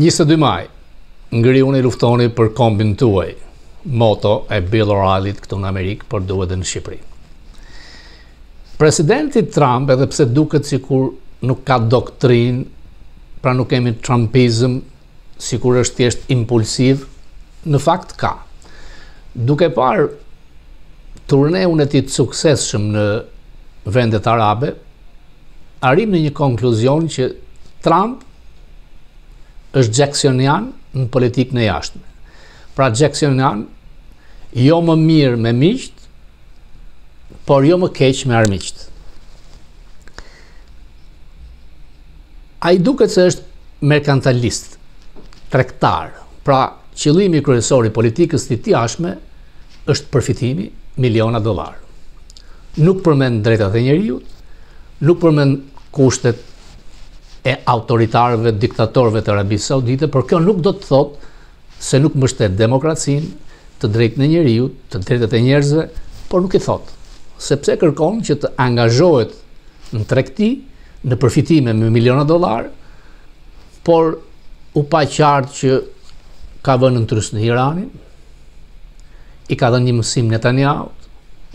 22 maj, ngriuni luftoni për kombin tuaj, moto e Bill O'Reillyt këtu në Amerikë, por duhet edhe në Shqipëri. Presidenti Trump, edhe pse duket sikur nuk ka doktrinë, pra nuk kemi trumpizëm, sikur është thjesht impulsiv, në fakt ka. Duke parë turneun e tij të suksesshëm në vendet arabe, arrim në një konkluzion që Trump është Jacksonian në politikën e jashtme. Pra Jacksonian, jo më mirë me miqt, por jo më keq me armiqt. Ai duket se është merkantilist, tregtar. Pra qëllimi kryesor i politikës së tij jashtme është përfitimi miliona dollar. Nuk përmend drejtat e njerëzit, nuk përmend kushtet e autoritarëve, diktatorëve të Arabisë Saudite, por kjo nuk do të thotë se nuk mbështet demokracinë, të drejtën e njerëzit, të drejtat e njerëzve, por nuk i thotë, sepse kërkon që të angazhohet në tregti, në përfitime me miliona dollar, por u pa qartë që ka vënë në trys në Iranin, i ka dhënë një mësim Netanyahu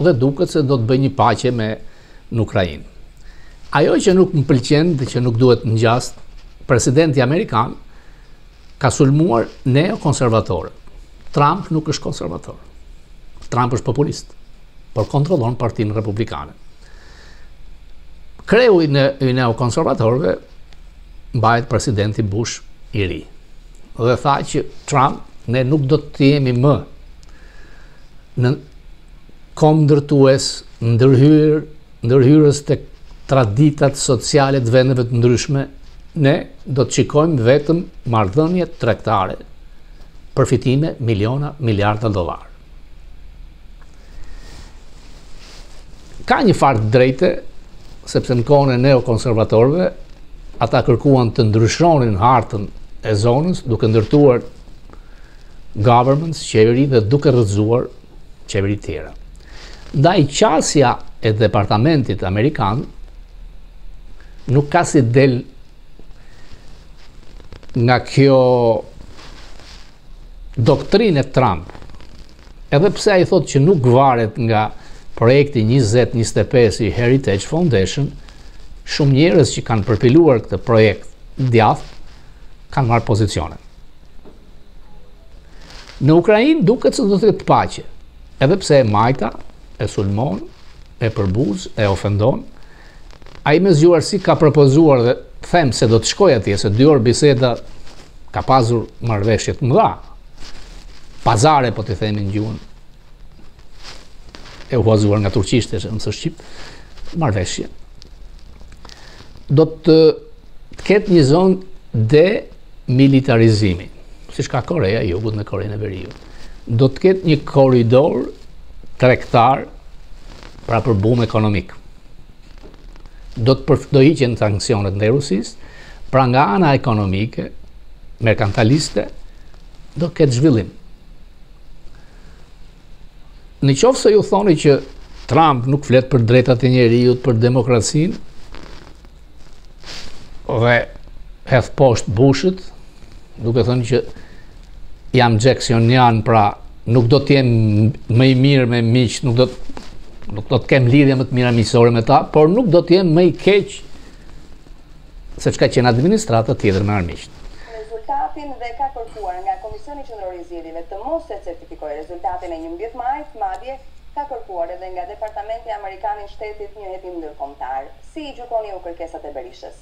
dhe duket se do të bëjë një paqe në Ukrainë. Ajo që nuk më pëlqen dhe që nuk duhet ngjas, presidenti amerikan ka sulmuar neokonservatorë. Trump nuk është konservator. Trump është populist, por kontrollon Partinë Republikane. Kreu i neokonservatorëve mbahet presidenti Bush i ri. Dhe tha që Trump, ne nuk do të jemi më në kom ndërtues, ndërhyrës të traditat sociale të vendeve të ndryshme, ne do të shikojmë vetëm marrëdhënie tregtare, përfitime miliona, miliarda dollar. Ka një farë drejte, sepse në kohën e neokonservatorëve, ata kërkuan të ndryshonin hartën e zonës, duke ndërtuar governments, qeveri dhe duke rrëzuar qeveri tjera. Ndaj qasja e departamentit amerikan nuk ka si del nga kjo doktrinë e Trump. Edhe pse ai thotë që nuk varet nga projekti 2025 i Heritage Foundation, shumë njerëz që kanë përpiluar këtë projekt djathtë kanë marrë pozicione. Në Ukrainë duket se do të ketë paqe, edhe pse e majta, e sulmon, e përbuz, e ofendon. Ai me zgjuarsi ka propozuar dhe them se do të shkoj atje, se 2 orë biseda ka pasur marrëveshje të mëdha. Pazare, po të themi në gjuhën e huazuar nga turqishtë, nëse shqip, marrëveshje. Do të ketë një zonë demilitarizimi, siç ka Koreja e Jugut me Korenë e Veriut. Do të ketë një korridor tregtar pra për bum ekonomik. Do hiqen sanksionet ndaj Rusisë, pra nga ana ekonomike, merkantiliste, do ketë zhvillim. Në qoftë se ju thoni që Trump nuk flet për drejtat e njerëzit, për demokracinë, dhe hedh poshtë Bushit, duke thënë që jam Jacksonian, pra nuk do të jem më i mirë me miq, nuk do të kem lidhje më të mira miqësore me ta, por nuk do të jem më i keq se çka qenë administrata tjetër me armiqt. Rezultatin dhe ka kërkuar nga Komisioni Qendror i Zgjedhjeve të mos e certifikojë rezultatin e 11 majit, madje ka kërkuar edhe nga Departamenti Amerikan i Shtetit një hetim ndërkombëtar. Si i gjykoni ju kërkesat e Berishës?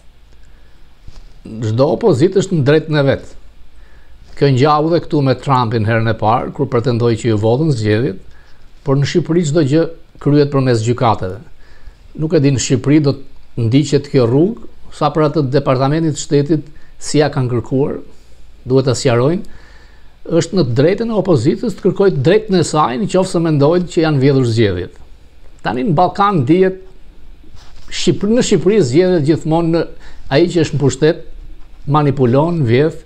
Çdo opozitë është në drejtën e vet. Kjo ngjallu dhe këtu me Trumpin herën e parë, kur pretendoi që ju votën zgjedhjet, por në Shqipëri çdo gjë kryhet përmes gjykatave. Nuk e di në Shqipëri do të ndiqet kjo rrugë, sa për atë departamentit të shtetit si ja kanë kërkuar, duhet ta sqarojnë, është në drejtën e opozitës të kërkojë drejtën e saj nëse mendojnë që janë vjedhur zgjedhjet. Tani në Ballkan dihet në Shqipëri zgjedhjet gjithmonë ai që është në pushtet manipulon, vjedh.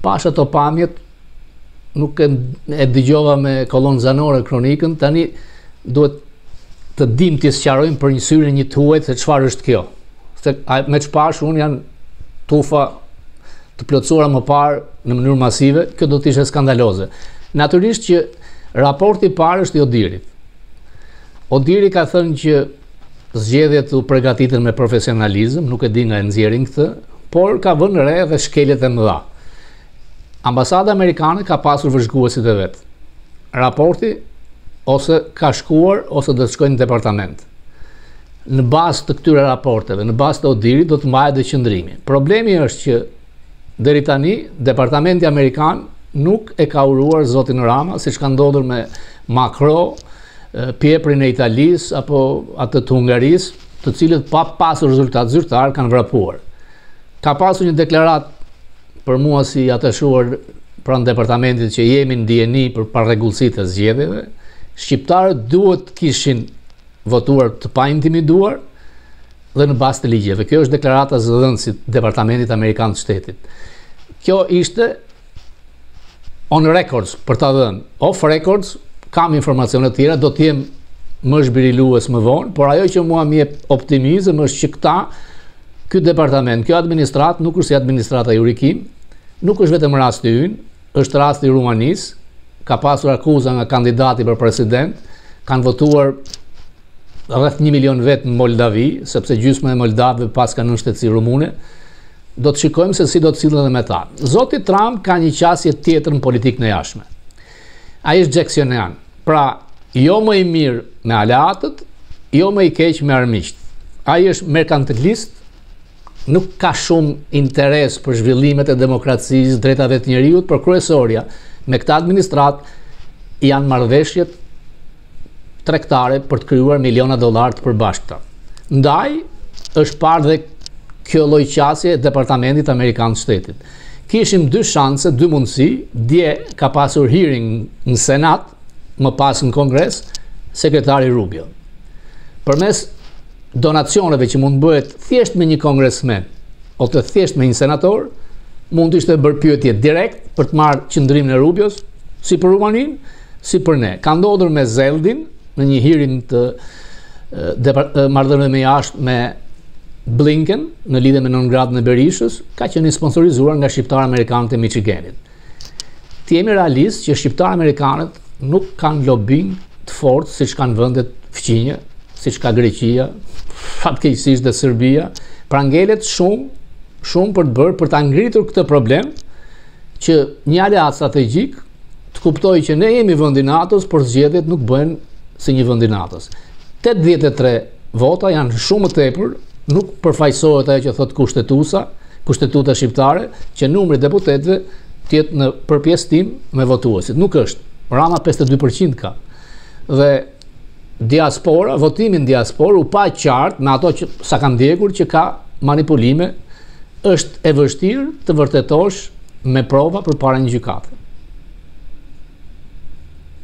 Pash ato pamjet, nuk e dëgjova me kolonë zanore kronikën, tani duhet të dim të sqarojmë për një syre një të huajt se çfarë është kjo. Se me ç'pash unë janë tufa të plotësuara më parë në mënyrë masive, kjo do të ishte skandaloze. Natyrisht që raporti i parë është i Odirit. Odiri ka thënë që zgjedhjet u përgatiten me profesionalizëm, nuk e di nga e nxjerrin këtë, por ka vënë re edhe shkeljet e mëdha. Ambasada amerikane ka pasur vëzhguesit e vet. Raporti ose ka shkuar ose do të shkojnë në departament. Në bazë të këtyre raporteve, në bazë të Odirit do të mbahet dhe qëndrimi. Problemi është që deri tani departamenti amerikan nuk e ka uruar zotin Rama, siç ka ndodhur me Macron, pjeprin e Italis apo atë të Hungarisë, të cilët pa pasur rezultat zyrtar kanë vrapuar. Ka pasur një deklarat për mua si atachuar pranë departamentit që jemi në dijeni për parregullësitë e zgjedhjeve. Shqiptarët duhet kishin votuar të pa intimiduar dhe në bazë të ligjeve. Kjo është deklarata zëdhënësit departamentit amerikan të shtetit. Kjo ishte on records, për ta dhënë, off records. Kam informacione të tjera, do të jem më zhbirilues më vonë, por ajo që mua më jep optimizëm është që ky departament, kjo administrat nuk është si administrata Jurikim, nuk është vetëm rasti ynë, është rasti i Rumanisë, ka pasur akuza nga kandidati për president, kanë votuar rreth 1 milion vet në Moldavi, sepse gjysma e Moldavëve pas kanë në shtetësi rumune. Do të shikojmë se si do të sillen edhe me ta. Zoti Trump ka një qasje tjetër në politikën e jashtme. Ai është Jacksonian. Pra, jo më i mirë me aleatët, jo më i keq me armiqt. Ai është merkantilist, nuk ka shumë interes për zhvillimet e demokracisë, drejtave të njerëzit, por kryesorja me këtë administrat janë marrëveshjet tregtare për të krijuar miliona dollar të përbashkëta. Ndaj është parë dhe kjo lloj qasje e departamentit amerikan të shtetit. Kishim dy shanse, dy mundësi, dje ka pasur hearing në Senat, më pas në Kongres, sekretari Rubio. Përmes donacioneve që mund bëhet thjesht me një kongresmen, ose thjesht me një senator, mund të ishte bërë pyetje direkt për të marrë qëndrimin e Rubios, si për Rumaninë, si për ne. Ka ndodhur me Zeldin, në një hearing të marrëdhënieve me jashtë me Blinken, në lidhje me nëngradën e Berishës, ka qenë sponsorizuar nga shqiptarë amerikanët e Michiganit. Ti jemi realist që shqiptarë amerikanët nuk kanë lobbying të fortë siç kanë vendet fqinje, siç ka Greqia, fatkeqësisht dhe Serbia, pra ngelet shumë për ta ngritur këtë problem që një aleat strategjik të kuptojë që ne jemi vendi i NATO-s, por zgjedhjet nuk bëhen si një vend i NATO-s. 83 vota janë shumë të tepër, nuk përfaqësohet ajo që thot kushtetuta shqiptare, që numri i deputetëve të jetë në përpjesëtim me votuesit. Nuk është. Rama 52% ka. Dhe diaspora, votimin diaspor u pa qartë me ato që sa kanë ndjekur që ka manipulime, është e vështirë të vërtetosh me prova përpara një gjykate.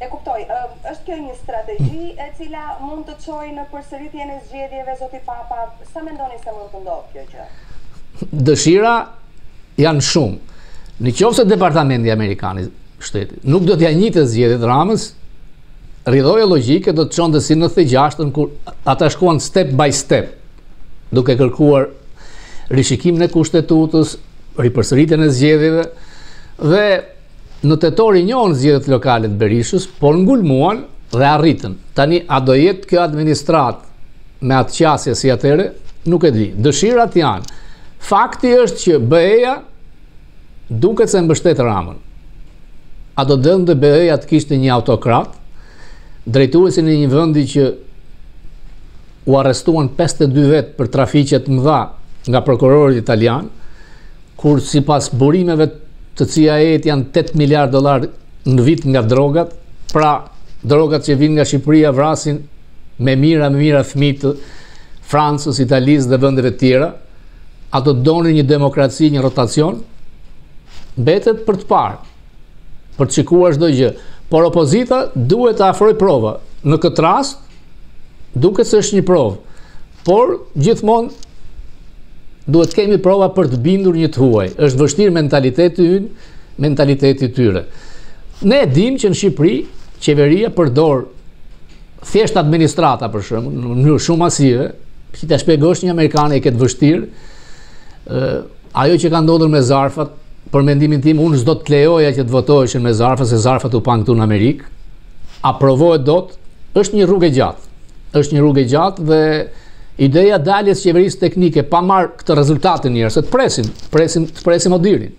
E kuptoj, është kjo një strategji e cila mund të çojë në përsëritjen e zgjedhjeve, zoti Papa, sa mendoni se mund të ndodhë kjo gjë? Dëshira janë shumë. Nëse departamenti amerikan i shtetit nuk do t'ja njitë zgjedhjet Ramës, rridhoja logjike do të çonte si në 96-ën kur ata shkuan step by step, duke kërkuar rishikimin e kushtetutës, ripërsëritjen e zgjedhjeve, dhe në tetor i njohën zgjedhjet lokale të Berishës, por ngulmuan dhe arritën. Tani a do jetë kjo administrat me atë qasje si atëre, nuk e di. Dëshirat janë. Fakti është që BE-ja duket se mbështet Ramën. A do dëndë BE-ja të kishte një autokrat, drejtuesin e një vendi që u arrestuan 52 vet për trafiqe të mëdha nga prokurorit italian, kur sipas burimeve të CIA-t janë 8 miliard dollar në vit nga drogat, pra drogat që vinë nga Shqipëria vrasin me mira fëmijë të Francës, Italisë dhe vendeve tjera. Ato donin një demokraci, një rotacion, mbetet për të parë, për të shikuar çdo gjë. Por opozita duhet të afrojë prova. Në këtë rast, duket se është një provë, por gjithmonë duhet kemi prova për të bindur një të huaj. Është vështirë mentaliteti ynë, mentaliteti tyre. Ne e dim që në Shqipëri qeveria përdor thjesht administrata për shembull, në mënyrë shumë masive, si ta shpjegosh një amerikane e këtë vështirë, ajo që ka ndodhur me zarfat, për mendimin tim, unë s'do të lejoja që të votoheshin me zarfa, se zarfat u pan këtu në Amerikë. Aprovohet dot, është një rrugë e gjatë. Është një rrugë e gjatë dhe ideja daljes qeverisë teknike pa marrë këtë rezultatin njerëz, se të presim odirin.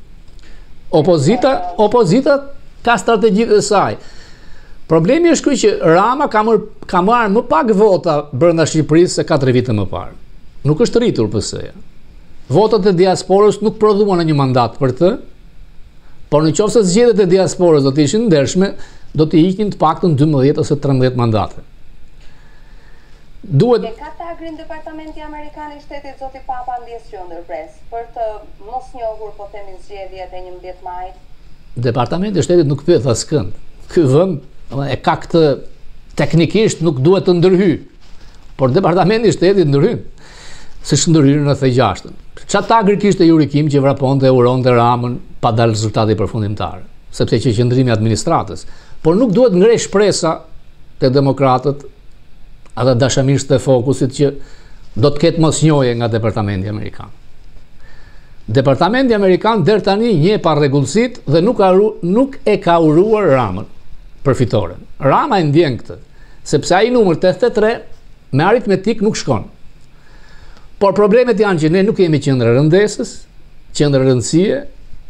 Opozita ka strategjitë e saj. Problemi është ky që Rama ka marrë më pak vota brenda Shqipërisë se 4 vite më parë. Nuk është rritur PS-ja. Votat e diasporës nuk prodhuan një mandat për të, por nëse zgjedhjet e diasporës do të ishin ndershme, do të hiqnin të paktën 12 ose 13 mandate. Duhet ka tagrin Departamenti Amerikan i Shtetit zoti Papa ndjes qendërpres për të mos njohur po themi zgjedhjet e 11 majit. Departamenti i Shtetit nuk pyet askënd. Ky vend e ka këtë teknikisht nuk duhet të ndërhyj, por Departamenti i Shtetit ndërhyn. Siç ndërhyn në The6. Çfarë tagri kishte Yuri Kim që vraponte uronte Ramën pa dalë rezultati përfundimtar, sepse që qëndrimi i administratës. Por nuk duhet ngresh shpresa te demokratët ata dashamirës të Fokusit që do të ketë mosnjohje nga Departamenti Amerikan. Departamenti Amerikan deri tani njeh pa rregullsitë dhe nuk e ka uruar Ramën për fitoren. Rama e ndjen këtë, sepse ai numër 83 me aritmetik nuk shkon. Por problemet janë që ne nuk jemi qendër rëndesës, qendër rëndësie,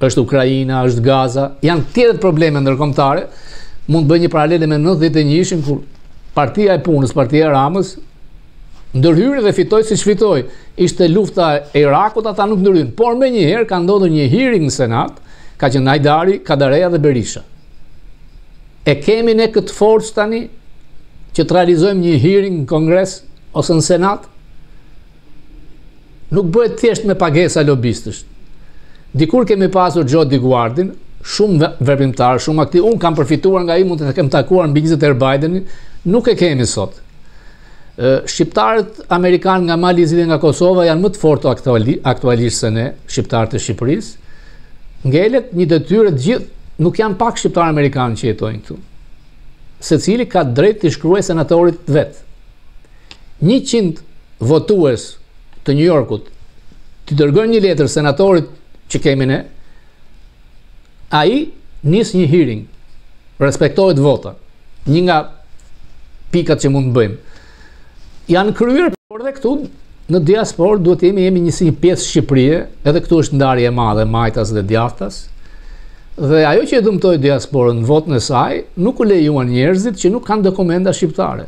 është Ukraina, është Gaza, janë tjetër probleme ndërkombëtare. Mund të bëj një paralele me 91-shin kur Partia e Punës, Partia e Ramës ndërhyri dhe fitoi siç fitoi. Ishte lufta e Irakut, ata nuk ndërhyn. Por menjëherë ka ndodhur një hearing në Senat, ka qenë Hajdari, Kadareja dhe Berisha. E kemi ne këtë forcë tani që të realizojmë një hearing në Kongres ose në Senat? Nuk bëhet thjesht me pagesa lobistësh. Dikur kemi pasur Joe DeGuardin, shumë veprimtar, shumë aktiv. Unë kam përfituar nga ai, mund të kem takuar mbi 20 herë Bidenin, nuk e kemi sot. Shqiptarët amerikanë nga Malizi dhe nga Kosova janë më të fortë aktualisht se ne, shqiptarët e Shqipërisë. Ngelet një detyrë të gjithë, nuk janë pak shqiptarë amerikanë që jetojnë këtu. Secili ka drejt të shkruajë senatorit vet. 100 votues të New Yorkut të dërgojnë një letër senatorit që kemi ne, ai nis një hearing, respektohet vota. Një nga pikat që mund të bëjmë. Janë kryer, por dhe këtu në diasporë duhet jemi një si një pjesë Shqipërie, edhe këtu është ndarje e madhe majtas dhe djathtas. Dhe ajo që e dëmtoi diasporën në votën e saj, nuk u lejuan njerëzit që nuk kanë dokumenta shqiptare.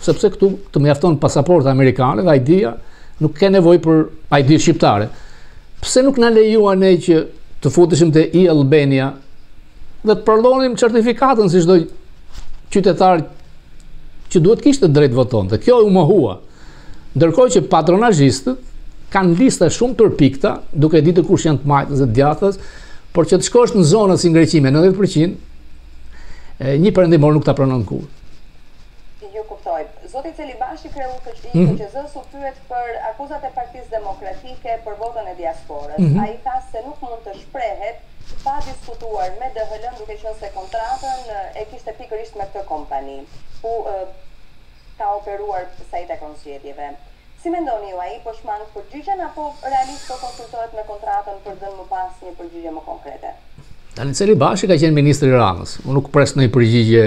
Sepse këtu të mjafton pasaporta amerikane dhe ID-ja, nuk ka nevojë për ID shqiptare. Pse nuk na lejuan ne që të futeshim te e-Albania dhe të përdonim certifikatën si çdo qytetar që duhet kishte drejt votonte. Kjo u mohua. Ndërkohë që patronazhistët kanë lista shumë përpikta, duke ditur kush janë të majtës dhe të djathtas, por që të shkosh në zonën si Greqi me 90%, një perëndimor nuk ta pranon kurrë. Ju kuptoj. Zoti Celibashi, kreu i KQZ-s, u pyet për akuzat e Partisë Demokratike për votën e diasporës. Ai tha se nuk mund të shprehet pa diskutuar me DHL-n, duke qenë se kontratën e kishte pikërisht me këtë kompani, ku ka operuar sa i takon zgjedhjeve. Si mendoni ju, ai po shmang përgjigjen apo realisht po konsultohet me kontratën për dhënë më pas një përgjigje më konkrete? Tani Celibashi ka qenë ministri i Ramës. Unë nuk pres ndonjë përgjigje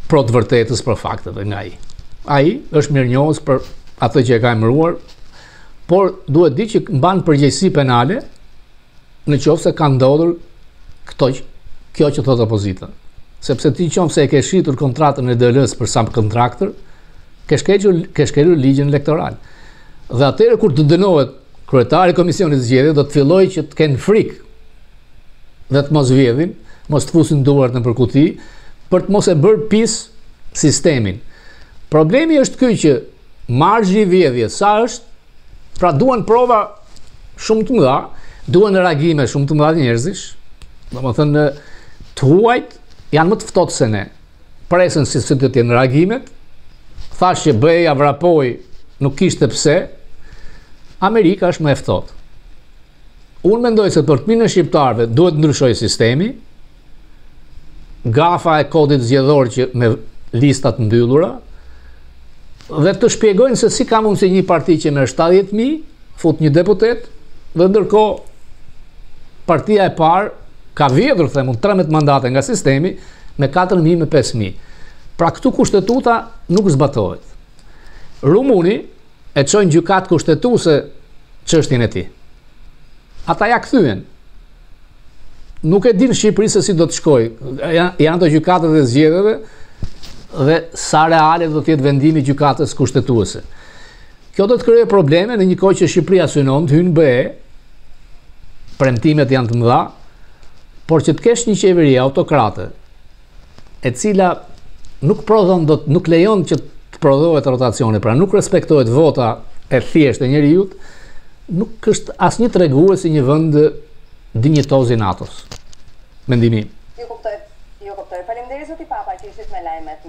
pro të vërtetës për fakteve nga ai. Ai është mirënjohës për atë që e ka emëruar, por duhet di që mban përgjegjësi penale në qoftë se ka ndodhur kjo që thot opozita. Sepse ti qoftë se e ke shitur kontratën e DL-s për subcontractor, ke shkelur ligjin elektoral. Dhe atëherë kur të dënohet kryetari i komisionit zgjedhje, do të fillojë që të kenë frikë dhe të mos vjedhin, mos të fusin duart në përkuti, për të mos e bërë pis sistemin. Problemi është ky që marzhi i vjedhjes sa është, pra duan prova shumë të mëdha, duan reagime shumë të mëdha njerëzish, domethënë të huajt janë më të ftohtë se ne. Presën si të jenë reagimet, thashë që bëja vrapoj, nuk kishte pse, Amerika është më e ftohtë. Unë mendoj se për të mirën e shqiptarëve duhet ndryshoj sistemi, gafa e kodit zgjedhor që me listat mbyllura, dhe të shpjegojnë se si ka mundësi një parti që merr 70.000, fut një deputet, dhe ndërkohë partia e parë ka vjedhur, themun, 13 mandate nga sistemi me 4.000 me 5.000. Pra këtu kushtetuta nuk zbatohet. Rumuni e çojnë gjykatë kushtetuese çështjen e tij. Ata ja kthyen. Nuk e din Shqipëri se si do të shkojë. Janë të gjykatët e zgjedhjeve dhe sa reale do të jetë vendimi i gjykatës kushtetuese. Kjo do të krijojë probleme në një kohë që Shqipëria synon të hyjë në BE, premtimet janë të mëdha, por që të kesh një qeveri autokrate, e cila nuk lejon që të prodhohet rotacioni, pra nuk respektohet vota e thjeshtë e njeriut, nuk është asnjë tregues si një vend dinjitoz i NATO-s. Mendimi. Ju kuptoj. Faleminderit zoti Papa që ishit me lajmet.